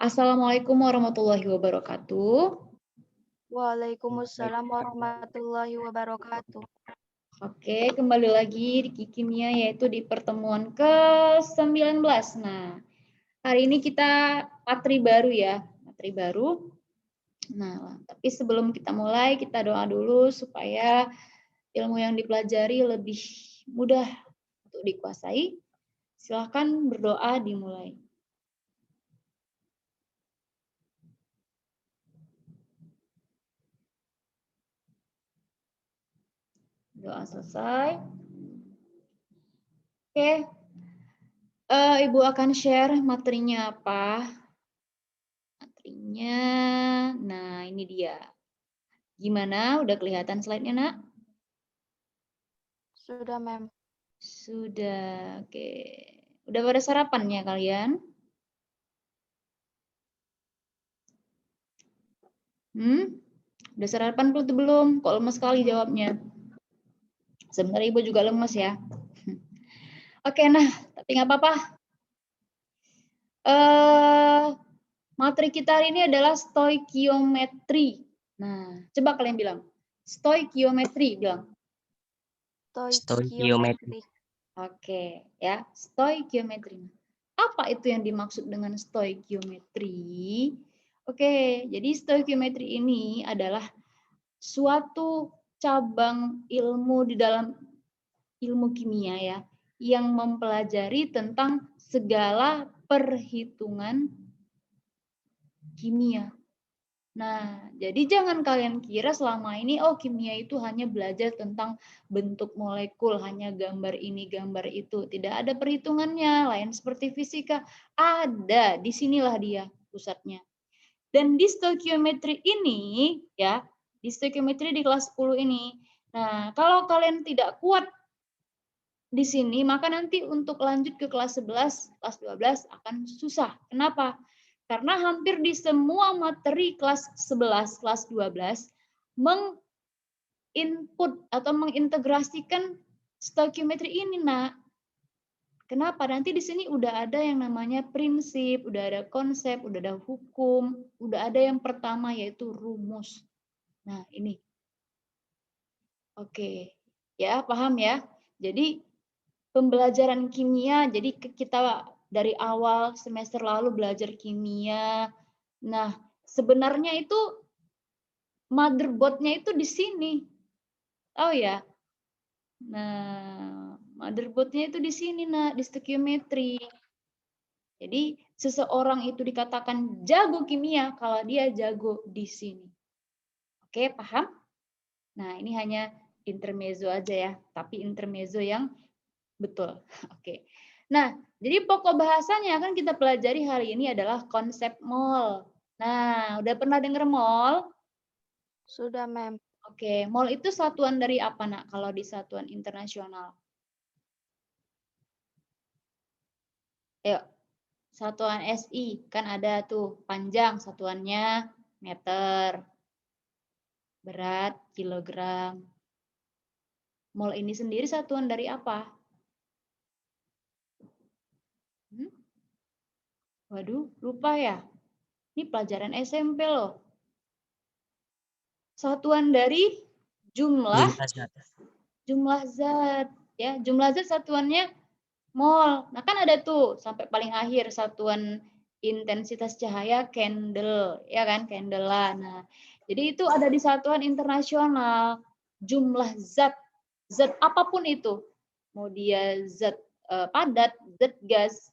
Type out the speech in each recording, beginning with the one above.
Assalamualaikum warahmatullahi wabarakatuh. Waalaikumsalam warahmatullahi wabarakatuh. Oke, kembali lagi di Kikimia yaitu di pertemuan ke-19. Nah, hari ini kita materi baru ya, materi baru. Nah, tapi sebelum kita mulai, kita doa dulu supaya ilmu yang dipelajari lebih mudah untuk dikuasai. Silahkan berdoa dimulai. Doa selesai. Oke, Ibu akan share materinya apa? Materinya, nah ini dia. Gimana? Udah kelihatan slide-nya, Nak? Sudah, Mem. Sudah, oke. Udah pada sarapan ya kalian? Udah sarapan belum? Kok lemes sekali jawabnya? Sebenarnya Ibu juga lemes ya. Oke, nah, tapi nggak apa-apa. Materi kita hari ini adalah stoikiometri. Nah, coba kalian bilang. Stoikiometri, bilang. Stoikiometri. Oke, ya, stoikiometri. Apa itu yang dimaksud dengan stoikiometri? Oke, jadi stoikiometri ini adalah suatu cabang ilmu di dalam ilmu kimia ya, yang mempelajari tentang segala perhitungan kimia. Nah, jadi jangan kalian kira selama ini, oh kimia itu hanya belajar tentang bentuk molekul, hanya gambar ini, gambar itu. Tidak ada perhitungannya, lain seperti fisika. Ada, disinilah dia pusatnya. Dan di stoikiometri ini, ya, di stoikiometri di kelas 10 ini, nah kalau kalian tidak kuat di sini, maka nanti untuk lanjut ke kelas 11, kelas 12 akan susah. Kenapa? Karena hampir di semua materi kelas 11, kelas 12 menginput atau mengintegrasikan stoikiometri ini, Nak. Kenapa? Nanti di sini udah ada yang namanya prinsip, udah ada konsep, udah ada hukum, udah ada yang pertama yaitu rumus. Nah, ini. Oke. Ya, paham ya? Jadi pembelajaran kimia, jadi kita dari awal semester lalu belajar kimia. Nah, sebenarnya itu motherboard-nya itu di sini. Oh ya. Nah, motherboard-nya itu di sini, Nak, di stoikiometri. Jadi, seseorang itu dikatakan jago kimia kalau dia jago di sini. Oke, paham? Nah, ini hanya intermezzo aja ya, tapi intermezzo yang betul. Oke. Nah, jadi pokok bahasanya akan kita pelajari hari ini adalah konsep mol. Nah, udah pernah dengar mol? Sudah, Mem. Oke, mol itu satuan dari apa, Nak, kalau di satuan internasional? Yuk, satuan SI, kan ada tuh panjang satuannya meter, berat kilogram. Mol ini sendiri satuan dari apa? Waduh, lupa ya. Ini pelajaran SMP loh. Satuan dari jumlah zat ya, jumlah zat satuannya mol. Nah, kan ada tuh sampai paling akhir satuan intensitas cahaya candle, ya kan, candela. Nah, jadi itu ada di satuan internasional jumlah zat, zat apapun itu. Mau dia zat padat, zat gas.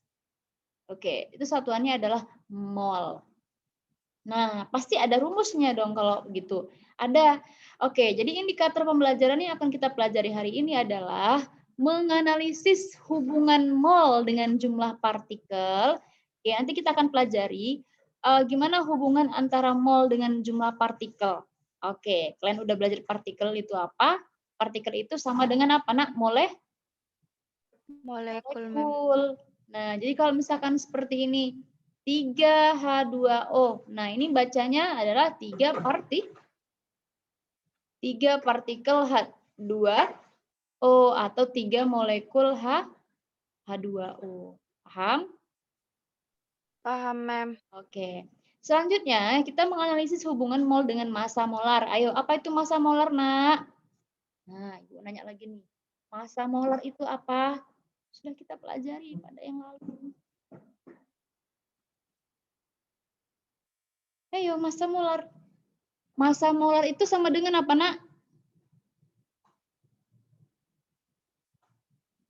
Oke, itu satuannya adalah mol. Nah, pasti ada rumusnya dong kalau begitu. Ada. Oke, jadi indikator pembelajaran yang akan kita pelajari hari ini adalah menganalisis hubungan mol dengan jumlah partikel. Ya, nanti kita akan pelajari gimana hubungan antara mol dengan jumlah partikel. Oke, kalian udah belajar partikel itu apa? Partikel itu sama dengan apa, Nak? Molekul, Mem. Molekul. Nah, jadi kalau misalkan seperti ini, 3H2O. Nah, ini bacanya adalah 3 partikel H2O atau 3 molekul H2O. Paham? Paham, Mem. Oke. Selanjutnya, kita menganalisis hubungan mol dengan massa molar. Ayo, apa itu massa molar, Nak? Nah, Ibu nanya lagi nih. Massa molar itu apa? Sudah kita pelajari pada yang lalu. Ayo, massa molar. Massa molar itu sama dengan apa, Nak?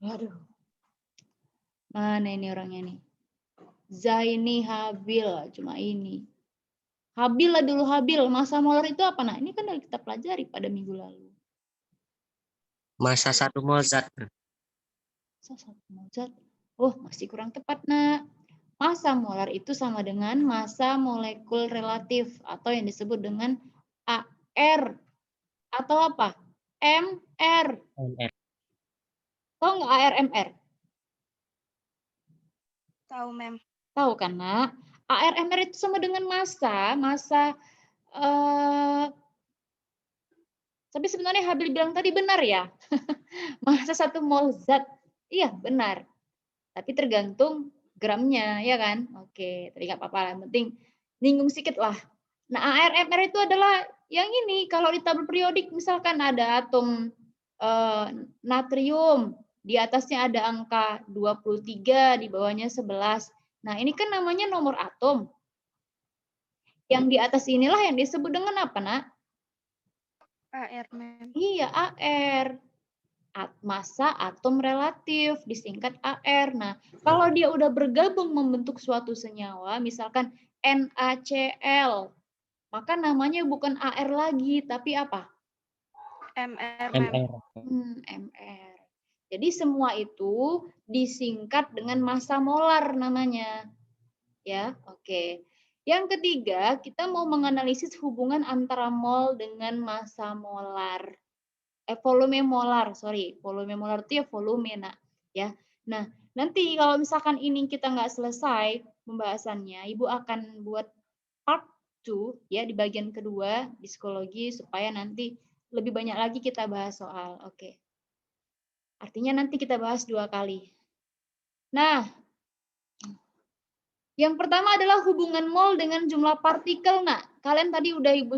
Waduh. Mana ini orangnya nih? Zaini Habil, cuma ini. Habil lah dulu Habil. Massa molar itu apa, Nak? Ini kan udah kita pelajari pada minggu lalu. Massa 1 mol zat. Massa 1 mol zat. Oh, masih kurang tepat, Nak. Massa molar itu sama dengan massa molekul relatif atau yang disebut dengan AR atau apa? MR. MR. Tahu nggak ARMR? Tahu, Mem. Tahu kan, Nak? ARMR itu sama dengan massa tapi sebenarnya Habil bilang tadi benar ya. Massa 1 mol zat. Iya, benar. Tapi tergantung gramnya, ya kan? Oke, tapi nggak apa-apa. Yang penting nyinggung sedikit lah. Nah, ARMR itu adalah yang ini. Kalau di tabel periodik misalkan ada atom natrium, di atasnya ada angka 23, di bawahnya 11. Nah, ini kan namanya nomor atom. Yang di atas inilah yang disebut dengan apa, Nak? AR, Mem. Iya, AR. Massa atom relatif, disingkat AR. Nah, kalau dia udah bergabung membentuk suatu senyawa, misalkan NaCl, maka namanya bukan AR lagi, tapi apa? MR, Mem. MR. MR. Jadi semua itu disingkat dengan massa molar namanya. Ya, oke. Yang ketiga, kita mau menganalisis hubungan antara mol dengan massa molar. Volume molar, volume molar itu ya volume, Nak. Ya. Nah, nanti kalau misalkan ini kita nggak selesai pembahasannya, Ibu akan buat part 2 ya di bagian kedua di psikologi supaya nanti lebih banyak lagi kita bahas soal. Oke. Artinya nanti kita bahas 2 kali. Nah, yang pertama adalah hubungan mol dengan jumlah partikel. Nah, kalian tadi udah Ibu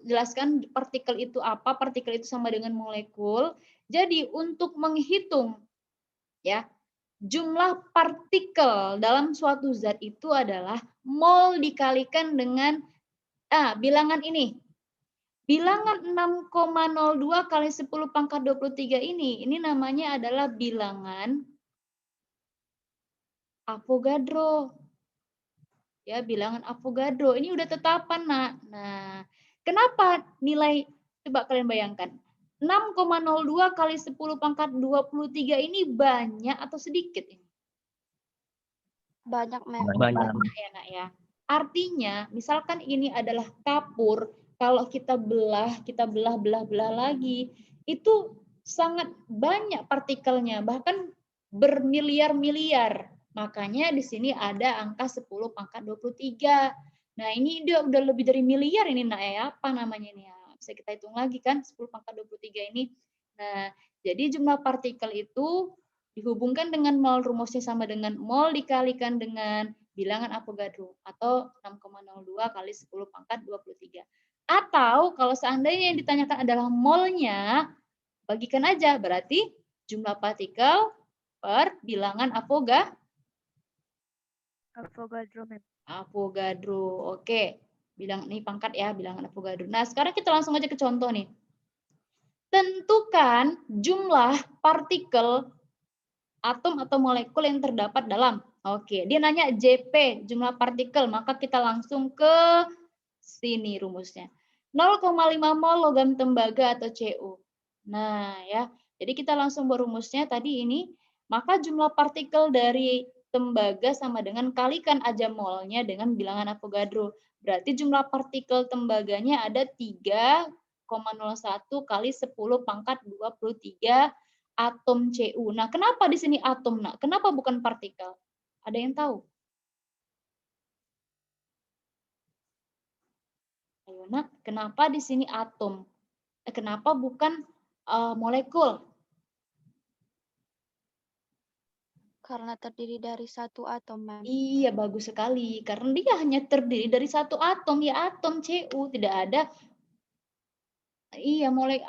jelaskan partikel itu apa? Partikel itu sama dengan molekul. Jadi untuk menghitung ya jumlah partikel dalam suatu zat itu adalah mol dikalikan dengan bilangan ini. Bilangan 6,02 kali 10 pangkat 23 ini namanya adalah bilangan Avogadro. Ya, bilangan Avogadro. Ini udah tetapan, Nak. Nah, kenapa nilai, coba kalian bayangkan, 6,02 kali 10 pangkat 23 ini banyak atau sedikit ini? Banyak, Mem. Banyak. Banyak ya, Nak ya. Artinya, misalkan ini adalah kapur, kalau kita belah lagi, itu sangat banyak partikelnya, bahkan bermiliar-miliar. Makanya di sini ada angka 10 pangkat 23. Nah, ini udah lebih dari miliar ini, Nak ya. Apa namanya ini ya? Bisa kita hitung lagi kan 10 pangkat 23 ini. Nah, jadi jumlah partikel itu dihubungkan dengan mol, rumusnya sama dengan mol dikalikan dengan bilangan Avogadro atau 6,02 kali 10 pangkat 23. Atau kalau seandainya yang ditanyakan adalah molnya, bagikan aja, berarti jumlah partikel per bilangan Avogadro. Oke. Bilang ini pangkat ya, bilangan Avogadro. Nah, sekarang kita langsung aja ke contoh nih. Tentukan jumlah partikel atom atau molekul yang terdapat dalam. Oke, dia nanya JP, jumlah partikel, maka kita langsung ke sini rumusnya. 0,5 mol logam tembaga atau Cu. Nah, ya. Jadi kita langsung berumusnya tadi ini, maka jumlah partikel dari tembaga sama dengan kalikan aja molnya dengan bilangan Avogadro. Berarti jumlah partikel tembaganya ada 3,01 kali 10 pangkat 23 atom Cu. Nah, kenapa di sini atom, Nak? Kenapa bukan partikel? Ada yang tahu? Ayo, Nak, kenapa di sini atom? Kenapa bukan molekul? Karena terdiri dari satu atom, Mem. Iya, bagus sekali. Karena dia hanya terdiri dari satu atom, ya atom Cu, tidak ada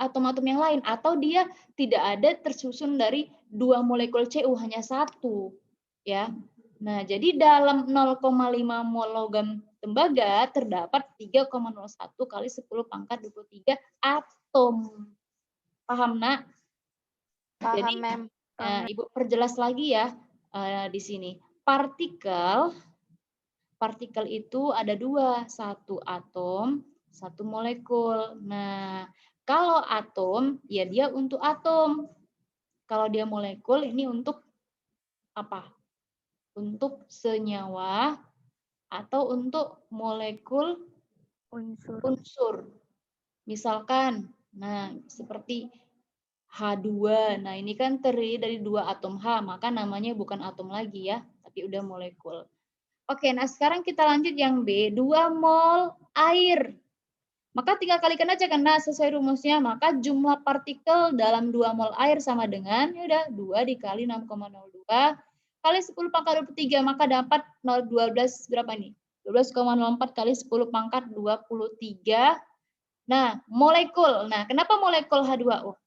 atom-atom yang lain, atau dia tidak ada tersusun dari 2 molekul Cu, hanya satu, ya. Nah, jadi dalam 0,5 mol logam tembaga terdapat 3,01 kali 10 pangkat 23 atom. Paham, Nak? Paham, Jadi, Mem. Ibu perjelas lagi ya di sini. Partikel itu ada 2, satu atom, satu molekul. Nah, kalau atom, ya dia untuk atom. Kalau dia molekul, ini untuk apa? Untuk senyawa atau untuk molekul unsur. Misalkan, nah seperti H2. Nah, ini kan terdiri dari 2 atom H, maka namanya bukan atom lagi ya, tapi udah molekul. Oke, nah sekarang kita lanjut yang B, 2 mol air. Maka tinggal kalikan aja karena sesuai rumusnya, maka jumlah partikel dalam 2 mol air sama dengan, ya udah 2 dikali 6,02 kali 10 pangkat 23, maka dapat 12 berapa nih? 12,04 kali 10 pangkat 23. Nah, molekul. Nah, kenapa molekul H2O?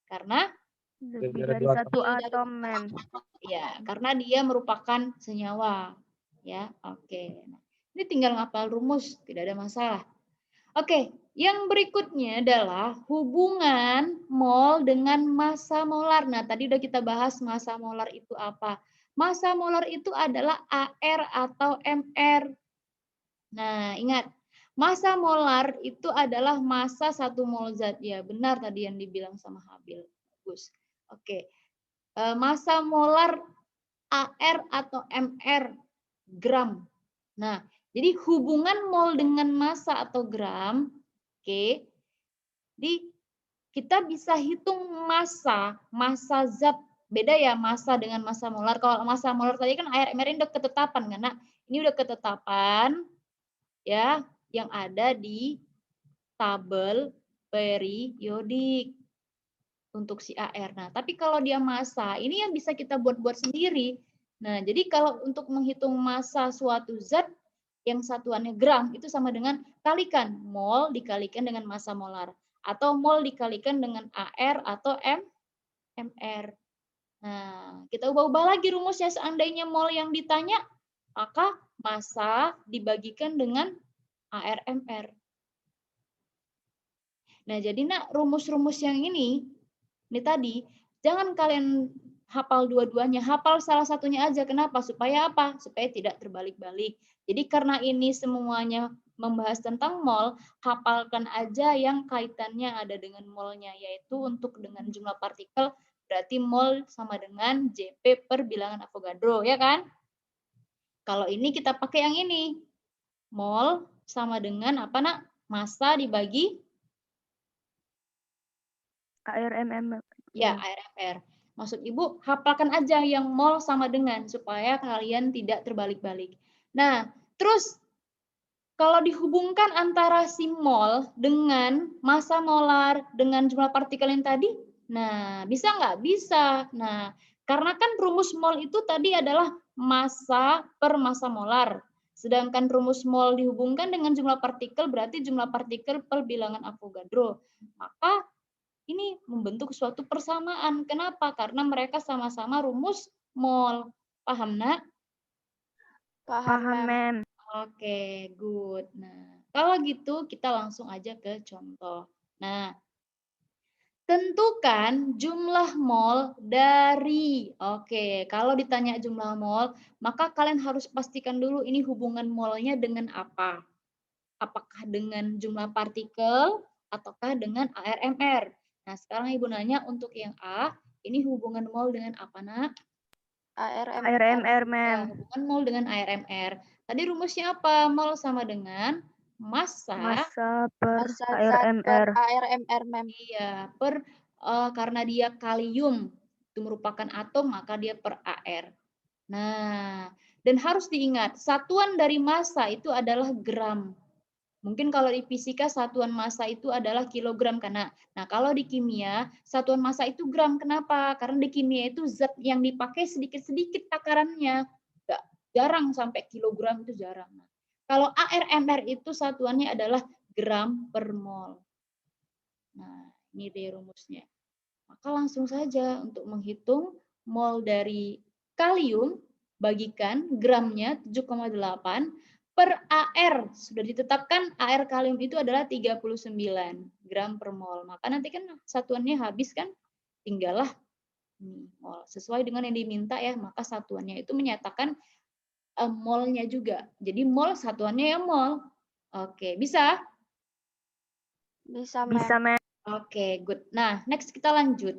Karena Lebih dari satu atom, Mem. ya, karena dia merupakan senyawa. Ya, oke. Nah, ini tinggal ngapal rumus, tidak ada masalah. Oke, yang berikutnya adalah hubungan mol dengan massa molar. Nah, tadi udah kita bahas massa molar itu apa. Massa molar itu adalah AR atau MR. Nah, ingat, massa molar itu adalah massa 1 mol zat. Ya, benar tadi yang dibilang sama Habil. Bagus. Oke. Massa molar AR atau MR gram. Nah, jadi hubungan mol dengan massa atau gram, oke. Kita bisa hitung massa zat. Beda ya massa dengan massa molar. Kalau massa molar tadi kan air MR ini udah ketetapan kan, Nak? Ini udah ketetapan ya yang ada di tabel periodik untuk si AR. Nah, tapi kalau dia massa, ini yang bisa kita buat-buat sendiri. Nah, jadi kalau untuk menghitung massa suatu zat yang satuannya gram, itu sama dengan kalikan mol dikalikan dengan massa molar. Atau mol dikalikan dengan AR atau MR. Nah, kita ubah-ubah lagi rumusnya. Seandainya mol yang ditanya, maka massa dibagikan dengan AR, MR. Nah, jadi Nak, rumus-rumus yang ini tadi, jangan kalian hafal dua-duanya, hafal salah satunya aja. Kenapa? Supaya apa? Supaya tidak terbalik-balik. Jadi karena ini semuanya membahas tentang mol, hafalkan aja yang kaitannya ada dengan molnya, yaitu untuk dengan jumlah partikel, berarti mol sama dengan JP per bilangan Avogadro, ya kan? Kalau ini kita pakai yang ini. Mol sama dengan apa, Nak? Massa dibagi ARMM. ya, ARMR. Maksud Ibu, hafalkan aja yang mol sama dengan supaya kalian tidak terbalik-balik. Nah, terus kalau dihubungkan antara si mol dengan massa molar dengan jumlah partikel yang tadi, nah bisa nggak? Bisa. Nah, karena kan rumus mol itu tadi adalah massa per massa molar. Sedangkan rumus mol dihubungkan dengan jumlah partikel berarti jumlah partikel per bilangan Avogadro. Maka ini membentuk suatu persamaan. Kenapa? Karena mereka sama-sama rumus mol. Paham, Nak? Paham, Mem. Oke, good. Nah, kalau gitu kita langsung aja ke contoh. Nah, tentukan jumlah mol dari. Oke, kalau ditanya jumlah mol, maka kalian harus pastikan dulu ini hubungan molnya dengan apa. Apakah dengan jumlah partikel ataukah dengan ARMR. Nah, sekarang Ibu nanya untuk yang A, ini hubungan mol dengan apa, Nak? ARMR, Ya, Mem. hubungan mol dengan ARMR. Tadi rumusnya apa? Mol sama dengan massa Massa per Massa zat ARMR. per ARMR, Mem. iya, karena dia kalium itu merupakan atom, maka dia per AR. Nah, dan harus diingat, satuan dari massa itu adalah gram. Mungkin kalau di fisika satuan massa itu adalah kilogram karena. Nah, kalau di kimia satuan massa itu gram. Kenapa? Karena di kimia itu zat yang dipakai sedikit-sedikit takarannya. Nggak, jarang sampai kilogram itu jarang. Nah, kalau ARMR itu satuannya adalah gram per mol. Nah, ini deh rumusnya. Maka langsung saja untuk menghitung mol dari kalium bagikan gramnya 7,8 per AR. Sudah ditetapkan AR kalium itu adalah 39 gram per mol. Maka nanti kan satuannya habis kan, tinggallah mol. Sesuai dengan yang diminta ya, maka satuannya itu menyatakan molnya juga. Jadi mol satuannya ya mol. Oke, bisa? Bisa, Bisa, Mem. Mem. Oke, good. Nah, next kita lanjut.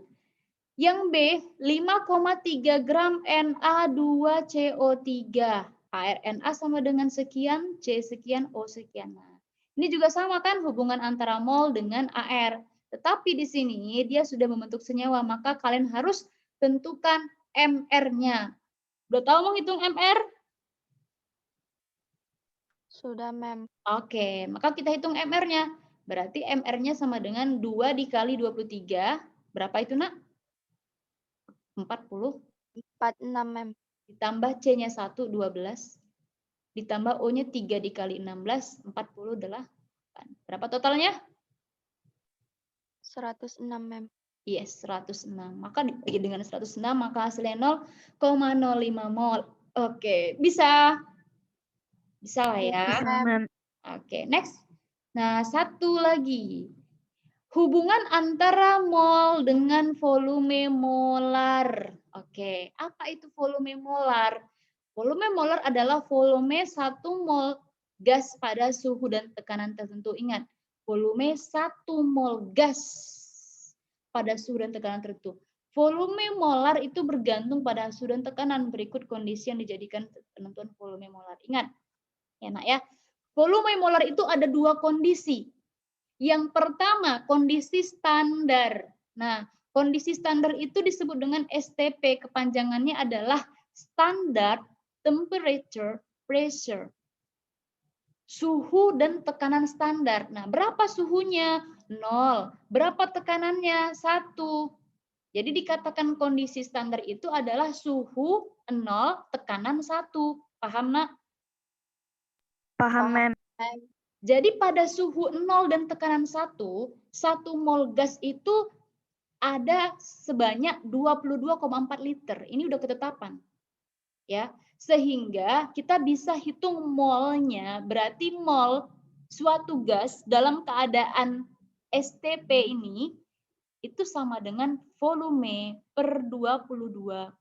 Yang B, 5,3 gram Na2CO3. ARNA sama dengan sekian, C sekian, O sekian. Nah, ini juga sama kan hubungan antara mol dengan AR. Tetapi di sini dia sudah membentuk senyawa, maka kalian harus tentukan MR-nya. Udah tahu menghitung MR? Sudah, Mem. Oke, maka kita hitung MR-nya. Berarti MR-nya sama dengan 2 dikali 23. Berapa itu, Nak? 40. 46, Mem. Ditambah C-nya 1, 12. Ditambah O-nya 3 dikali 16, 48. Berapa totalnya? 106, Mem. Yes, 106. Maka dibagi dengan 106, maka hasilnya 0,05 mol. Oke, bisa. Bisa lah ya. Bisa, Mem. Oke, next. Nah, satu lagi. Hubungan antara mol dengan volume molar. Oke, apa itu volume molar? Volume molar adalah volume 1 mol gas pada suhu dan tekanan tertentu. Ingat, volume 1 mol gas pada suhu dan tekanan tertentu. Volume molar itu bergantung pada suhu dan tekanan. Berikut kondisi yang dijadikan penentuan volume molar. Ingat, ya Nak ya. Volume molar itu ada 2 kondisi. Yang pertama, kondisi standar. Nah, kondisi standar itu disebut dengan STP. Kepanjangannya adalah Standard Temperature Pressure. Suhu dan tekanan standar. Nah, berapa suhunya? 0. Berapa tekanannya? 1. Jadi dikatakan kondisi standar itu adalah suhu 0, tekanan 1. Paham, Nak? Paham, Mem. Jadi pada suhu 0 dan tekanan 1 mol gas itu ada sebanyak 22,4 liter. Ini udah ketetapan. Ya, sehingga kita bisa hitung molnya, berarti mol suatu gas dalam keadaan STP ini itu sama dengan volume per 22,4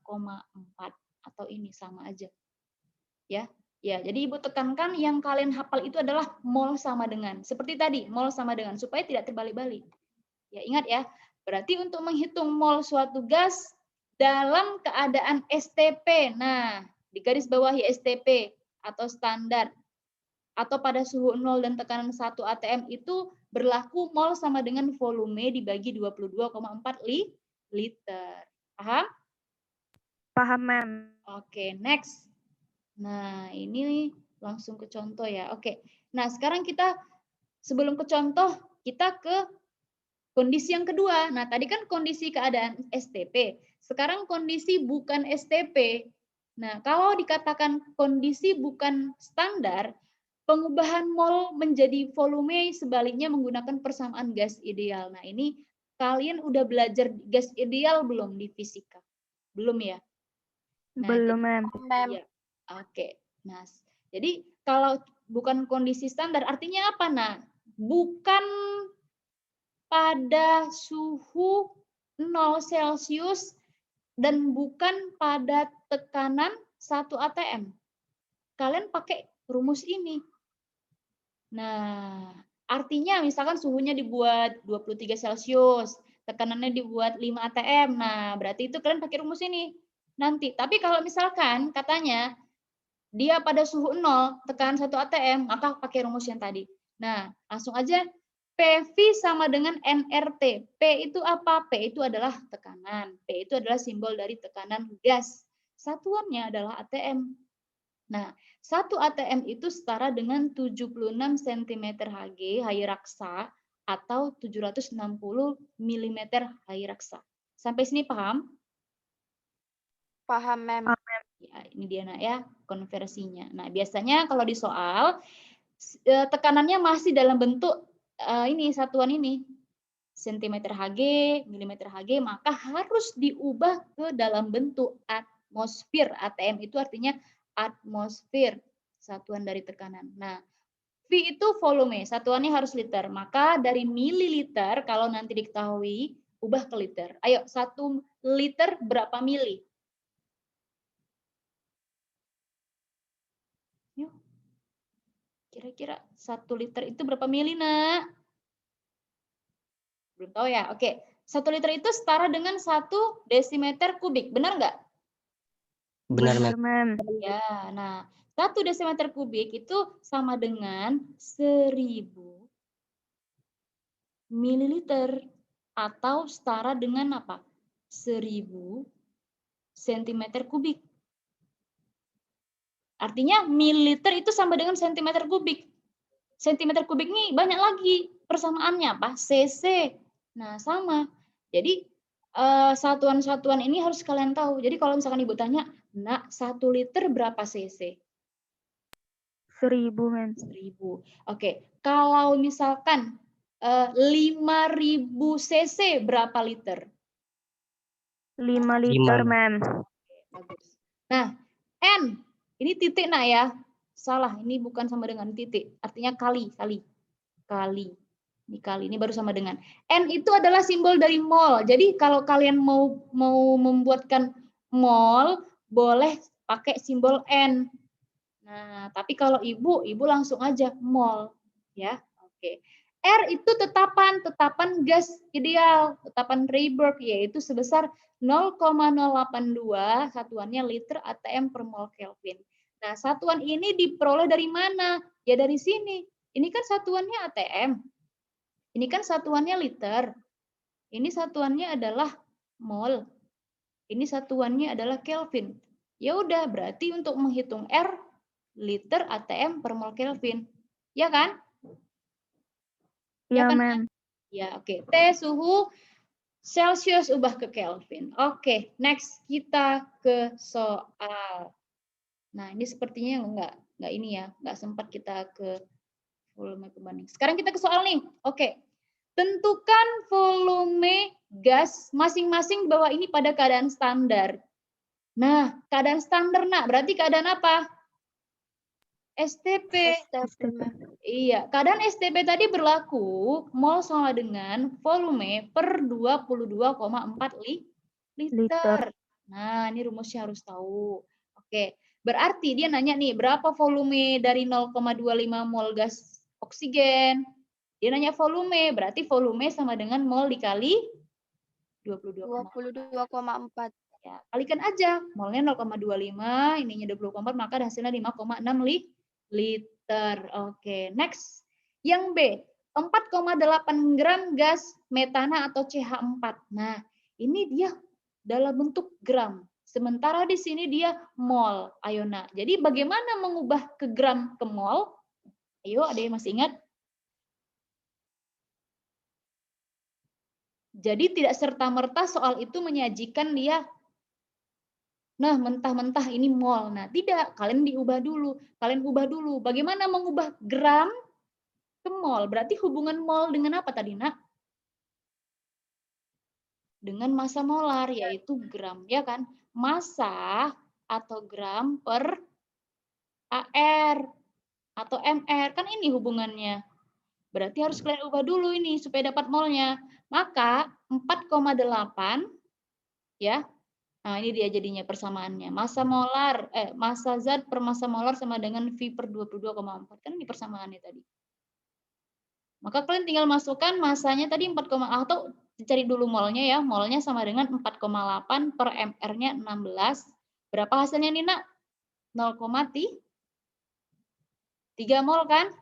atau ini sama aja. Ya. Ya, jadi Ibu tekankan yang kalian hafal itu adalah mol sama dengan. Seperti tadi, mol sama dengan supaya tidak terbalik-balik. Ya, ingat ya. Berarti untuk menghitung mol suatu gas dalam keadaan STP. Nah, di garis bawahi STP atau standar atau pada suhu 0 dan tekanan 1 atm itu berlaku mol sama dengan volume dibagi 22,4 liter. Paham? Paham, Mem. Oke, next. Nah, ini langsung ke contoh ya. Oke. Nah, sekarang kita sebelum ke contoh, kita ke kondisi yang kedua. Nah, tadi kan kondisi keadaan STP. Sekarang kondisi bukan STP. Nah, kalau dikatakan kondisi bukan standar, pengubahan mol menjadi volume sebaliknya menggunakan persamaan gas ideal. Nah, ini kalian udah belajar gas ideal belum di fisika? Belum ya? Nah, Belum, Mem. ya. Oke. Nah, jadi kalau bukan kondisi standar artinya apa? Nah, bukan pada suhu 0 Celcius dan bukan pada tekanan 1 atm. Kalian pakai rumus ini. Nah, artinya misalkan suhunya dibuat 23 Celcius, tekanannya dibuat 5 atm. Nah, berarti itu kalian pakai rumus ini. Nanti, tapi kalau misalkan katanya dia pada suhu 0, tekanan 1 atm, maka pakai rumus yang tadi. Nah, langsung aja PV sama dengan nRT. P itu apa? P itu adalah tekanan. P itu adalah simbol dari tekanan gas. Satuannya adalah atm. Nah, 1 ATM itu setara dengan 76 cm Hg Hai raksa atau 760 mm Hai raksa. Sampai sini paham? Paham, Mem. Ya, ini dia nak ya konversinya. Nah, biasanya kalau di soal tekanannya masih dalam bentuk ini satuan ini cm Hg, mm Hg, maka harus diubah ke dalam bentuk atmosfer. ATM itu artinya atmosfer, satuan dari tekanan. Nah, V itu volume, satuannya harus liter. Maka dari mililiter kalau nanti diketahui ubah ke liter. Ayo, 1 liter berapa mili? Yuk. Kira-kira 1 liter itu berapa mili, Nak? Belum tahu ya? Oke. 1 liter itu setara dengan 1 desimeter kubik. Benar nggak? Benar, Benar, Mem. Mem. Ya, nah 1 desimeter kubik itu sama dengan 1000 mililiter atau setara dengan apa? 1000 sentimeter kubik. Artinya mililiter itu sama dengan sentimeter kubik. Sentimeter kubik ini banyak lagi persamaannya apa? cc. Nah, sama. Jadi satuan-satuan ini harus kalian tahu. Jadi kalau misalkan ibu tanya, nak 1 liter berapa cc? 1000, Mem. 1000. Oke, kalau misalkan 5000 cc berapa liter? 5 liter, Lima. Mem. Bagus. Nah, N, ini titik nak ya. Salah, ini bukan sama dengan titik. Artinya kali. Ini kali, ini baru sama dengan. N itu adalah simbol dari mol. Jadi kalau kalian mau membuatkan mol, boleh pakai simbol N. Nah, tapi kalau ibu langsung aja mol. Ya, oke. R itu tetapan gas ideal, tetapan Rayberg, yaitu sebesar 0,082 satuannya liter ATM per mol Kelvin. Nah, satuan ini diperoleh dari mana? Ya dari sini. Ini kan satuannya ATM. Ini kan satuannya liter. Ini satuannya adalah mol. Ini satuannya adalah Kelvin. Ya udah, berarti untuk menghitung R, liter ATM per mol Kelvin. Ya kan? Ya, kan? Mem. Ya, oke. T suhu Celsius ubah ke Kelvin. Oke, next kita ke soal. Nah, ini sepertinya enggak ini ya, enggak sempat kita ke volume pembanding. Sekarang kita ke soal nih. Oke. Tentukan volume gas masing-masing di bawah ini pada keadaan standar. Nah, keadaan standar, Nak, berarti keadaan apa? STP. Mem. Iya, keadaan STP tadi berlaku mol sama dengan volume per 22,4 liter. Nah, ini rumusnya harus tahu. Oke, berarti dia nanya nih, berapa volume dari 0,25 mol gas oksigen? Dia nanya volume, berarti volume sama dengan mol dikali 22,4. Ya, kalikan aja. Molnya 0,25, ininya 20,4, maka hasilnya 5,6 liter. Oke, next. Yang B, 4,8 gram gas metana atau CH4. Nah, ini dia dalam bentuk gram. Sementara di sini dia mol, ayo nak. Jadi bagaimana mengubah ke gram ke mol? Ayo, ada yang masih ingat? Jadi tidak serta-merta soal itu menyajikan dia, nah mentah-mentah ini mol. Nah tidak, kalian diubah dulu. Kalian ubah dulu. Bagaimana mengubah gram ke mol? Berarti hubungan mol dengan apa tadi, Nak? Dengan massa molar, yaitu gram, ya kan? Massa atau gram per AR atau MR, kan ini hubungannya. Berarti harus kalian ubah dulu ini supaya dapat molnya. Maka 4,8 ya. Nah, ini dia jadinya persamaannya. Massa molar massa zat per massa molar sama dengan V per 22,4. Kan ini persamaannya tadi. Maka kalian tinggal masukkan massanya tadi 4, atau dicari dulu molnya ya. Molnya sama dengan 4,8 per MR-nya 16. Berapa hasilnya nih, Nak? 0,3 mol kan?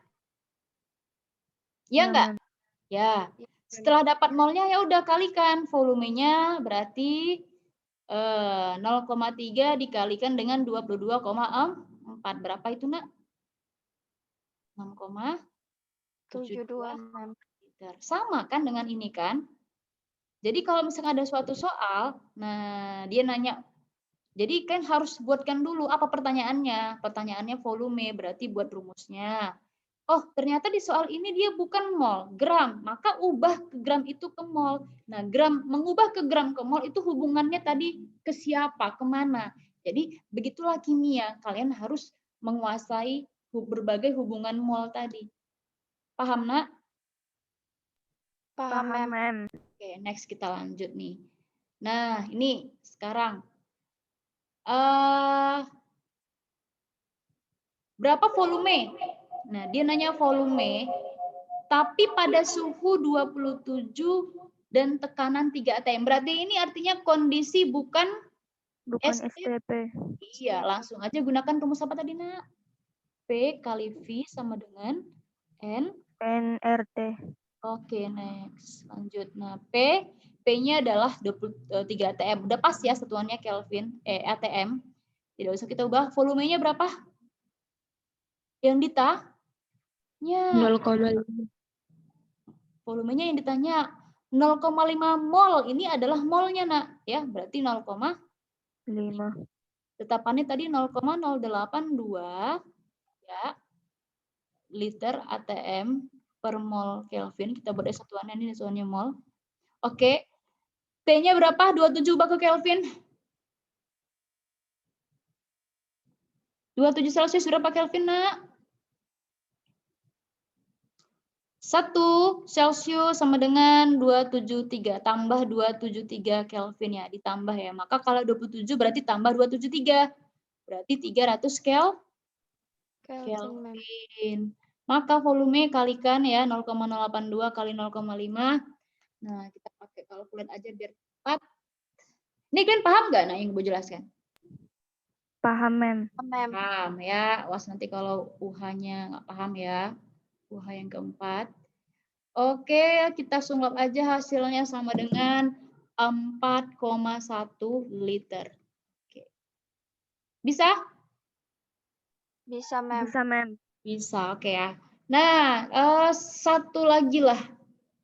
Ya enggak? Ya. Setelah dapat molnya ya udah kalikan volumenya, berarti 0,3 dikalikan dengan 22,4. 4. Berapa itu, Nak? 6,72 mem. liter. Sama kan dengan ini kan? Jadi kalau misalkan ada suatu soal, nah dia nanya, jadi kan harus buatkan dulu apa pertanyaannya. Pertanyaannya volume, berarti buat rumusnya. Oh, ternyata di soal ini dia bukan mol, gram. Maka ubah ke gram itu ke mol. Nah, mengubah ke gram ke mol itu hubungannya tadi ke siapa, kemana. Jadi begitulah kimia. Kalian harus menguasai berbagai hubungan mol tadi. Paham, Nak? Paham, mem. mem. Oke, next kita lanjut nih. Nah, ini sekarang. Berapa volume? Nah, dia nanya volume, tapi pada suhu 27 dan tekanan 3 atm. Berarti ini artinya kondisi bukan STP. Iya, langsung aja gunakan rumus apa tadi, Nak? P kali V sama dengan NRT. Oke, next. Lanjut. Nah, P-nya adalah 23 atm. Udah pas ya satuannya Kelvin, atm. Tidak usah kita ubah. Volumenya berapa? Yang ditanya. 0,5. Volumenya yang ditanya 0,5 mol. Ini adalah molnya, Nak. Ya, berarti 0,5. Tetapannya tadi 0,082 ya, liter atm per mol Kelvin. Kita buat satuannya, ini satuannya mol. Oke. T-nya berapa? 27 ubah ke Kelvin. 27 Celcius berapa Kelvin, Nak? 1 Celcius sama dengan 273. Tambah 273 Kelvin ya. Ditambah ya. Maka kalau 27 berarti tambah 273. Berarti 300 Kelvin. Maka volume kalikan ya 0,082 kali 0,5. Nah, kita pakai kalkulator aja biar cepat. Ini kalian paham nggak, Nah, yang gue jelaskan? Paham, mem. Paham ya. Awas nanti kalau UH-nya nggak paham ya. UH yang keempat. Oke, kita sunggup aja hasilnya sama dengan 4,1 liter. Oke. Bisa? Bisa, mem. Bisa, mem. Bisa, oke ya. Nah, satu lagi lah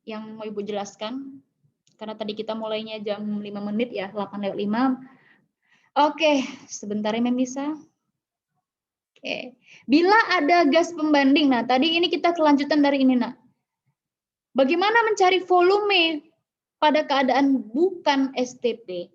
yang mau Ibu jelaskan. Karena tadi kita mulainya jam 5 menit ya, 8:05. Oke, sebentar ya, Mem, bisa? Oke. Bila ada gas pembanding, nah tadi ini kita kelanjutan dari ini, Nak. Bagaimana mencari volume pada keadaan bukan STP?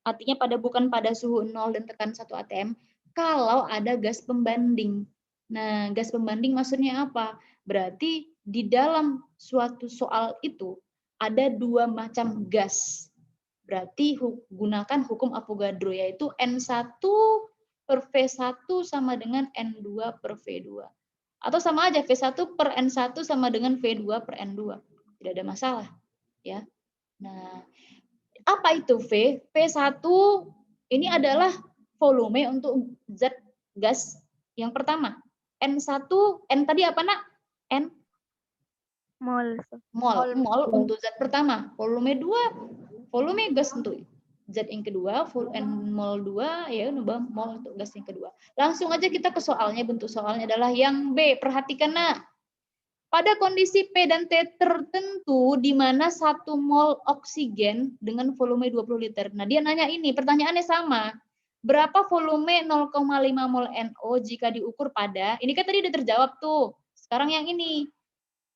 Artinya bukan pada suhu 0 dan tekan 1 atm, kalau ada gas pembanding. Nah, gas pembanding maksudnya apa? Berarti di dalam suatu soal itu ada 2 macam gas. Berarti gunakan hukum Avogadro, yaitu N1 per V1 sama dengan N2 per V2. Atau sama aja, V1 per N1 sama dengan V2 per N2. Tidak ada masalah. Ya. Nah, apa itu V? V1 ini adalah volume untuk zat gas yang pertama. N1, N tadi apa, Nak? N? Mol. Mol untuk zat pertama. Volume 2, volume gas untuk zat yang kedua, mol 2 ya, mol untuk gas yang kedua. Langsung aja kita ke soalnya. Bentuk soalnya adalah yang B. Perhatikan, Nak. Pada kondisi P dan T tertentu di mana 1 mol oksigen dengan volume 20 liter. Nah, dia nanya ini, pertanyaannya sama. Berapa volume 0,5 mol NO jika diukur pada, ini kan tadi udah terjawab tuh. Sekarang yang ini.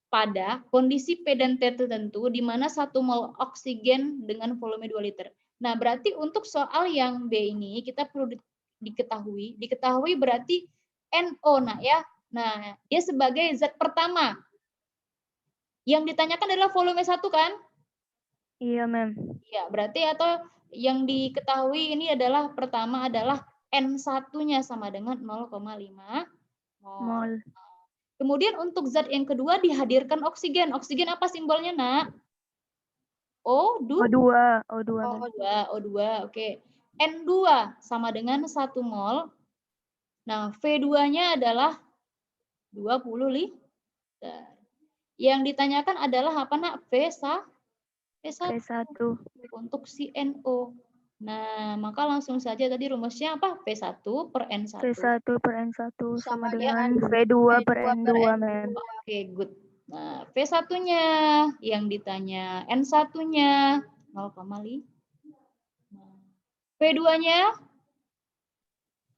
Pada kondisi P dan T tertentu di mana 1 mol oksigen dengan volume 2 liter. Nah, berarti untuk soal yang B ini kita perlu diketahui berarti NO, nah ya. Nah, dia sebagai zat pertama. Yang ditanyakan adalah volume 1 kan? Iya, mem. Iya, berarti atau yang diketahui ini adalah pertama adalah N1-nya sama dengan 0,5 mol. Kemudian untuk zat yang kedua dihadirkan oksigen. Oksigen apa simbolnya, Nak? O2. O2, oke. N2 sama dengan 1 mol. Nah, V2-nya adalah 20 liter. Yang ditanyakan adalah apa, Nak? V1 V1. untuk si NO. Nah, maka langsung saja tadi rumusnya apa? P1 per N1. P1 per N1 sama Sama dengan dengan V2 per V2 N2, per mem. N2. Oke, good. Nah, V1-nya yang ditanya, N1-nya 0,5. V2-nya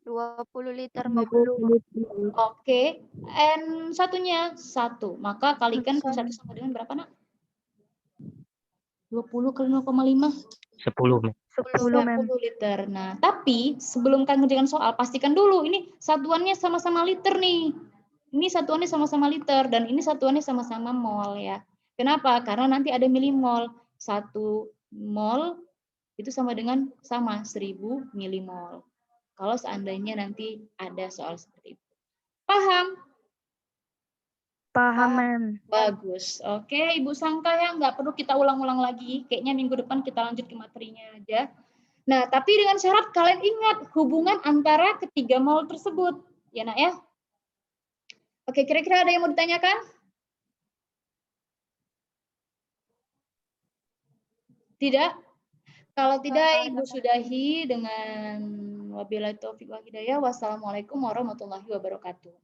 20 liter, mem. oke, N1-nya 1. Maka kalikan Q1 sama dengan berapa, Nak? 20 kali 0,5. 10, mem. 10, mem. 10 liter. Nah, tapi sebelum kalian ngerjakan soal, pastikan dulu ini satuannya sama-sama liter nih. Ini satuannya sama-sama liter dan ini satuannya sama-sama mol ya. Kenapa? Karena nanti ada milimol. 1 mol itu sama dengan 1000 milimol. Kalau seandainya nanti ada soal seperti itu. Paham? Paham, mem. Bagus. Oke, Ibu Sangka ya, nggak perlu kita ulang-ulang lagi. Kayaknya minggu depan kita lanjut ke materinya aja. Nah, tapi dengan syarat kalian ingat hubungan antara ketiga mol tersebut. Ya, Nak ya? Oke, kira-kira ada yang mau ditanyakan? Tidak? Kalau tidak, Ibu sudahi dengan wabillahi taufiq wal hidayah. Wassalamualaikum warahmatullahi wabarakatuh.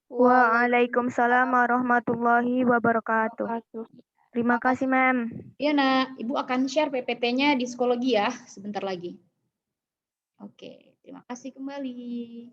Waalaikumsalam warahmatullahi wabarakatuh. Terima kasih, mem. Iya, Nak. Ibu akan share PPT-nya di psikologi ya, sebentar lagi. Oke, terima kasih kembali.